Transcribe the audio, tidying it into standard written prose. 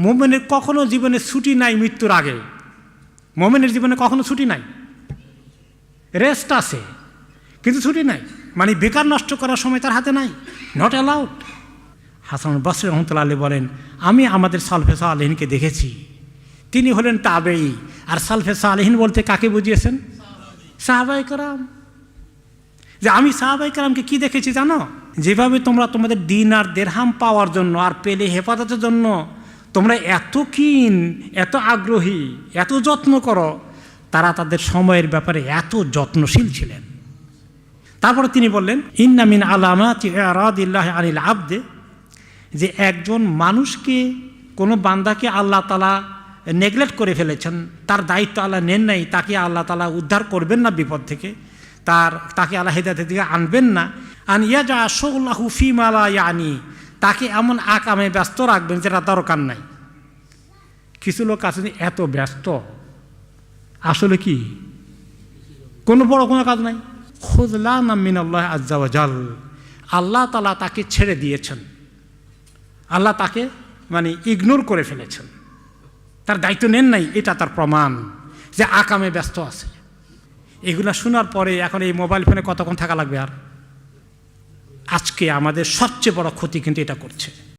মুমিনের কখনো জীবনে ছুটি নাই মৃত্যুর আগে। মুমিনের জীবনে কখনো ছুটি নাই, রেস্ট আছে কিন্তু ছুটি নাই, মানে বেকার নষ্ট করার সময় তার হাতে নাই, নট অ্যালাউড। হাসান বসরি রহমতুল্লাহ আলাইহি বলেন, আমি আমাদের সালফে সালেহিনকে দেখেছি, তিনি হলেন তাবেঈ। আর সালফে সালেহিন বলতে কাকে বুঝিয়েছেন? সাহাবায়ে কেরাম। যে আমি সাহাবায়ে কেরামকে কি দেখেছি জানো? যেভাবে তোমরা তোমাদের দিন আর দেরহাম পাওয়ার জন্য আর পেলে হেফাজতের জন্য তোমরা এত কিন, এত আগ্রহী, এত যত্ন করো, তারা তাদের সময়ের ব্যাপারে এত যত্নশীল ছিলেন। তারপরে তিনি বললেন, ইন্না মিন আলামাতি ইরাদিল্লাহি আনিল আবদে, যে একজন মানুষকে, কোনো বান্দাকে আল্লাহ তাআলা নেগলেক্ট করে ফেলেছেন, তার দায়িত্ব আল্লাহ নেন নাই, তাকে আল্লাহ তাআলা উদ্ধার করবেন না বিপদ থেকে, তাকে আল্লাহ হিদায়াতের দিকে আনবেন না। আন ইয়াজা শুগলাহু ফীমা লা ইয়ানি, তাকে এমন আকামে ব্যস্ত রাখবেন যেটা দরকার নাই। কিছু লোক আছে এত ব্যস্ত, আসলে কি কোনো বড় কোনো কাজ নাই। খুযলানা মিনাল্লাহি আযজা ওয়া জাল, আল্লাহ তাআলা তাকে ছেড়ে দিয়েছেন, আল্লাহ তাকে মানে ইগনোর করে ফেলেছেন, তার দায়িত্ব নেন নাই, এটা তার প্রমাণ যে আকামে ব্যস্ত আছে। এগুলা শোনার পরে এখন এই মোবাইল ফোনে কতক্ষণ থাকা লাগবে? আর আজকে আমাদের সবচেয়ে বড় ক্ষতি কিন্তু এটা করছে।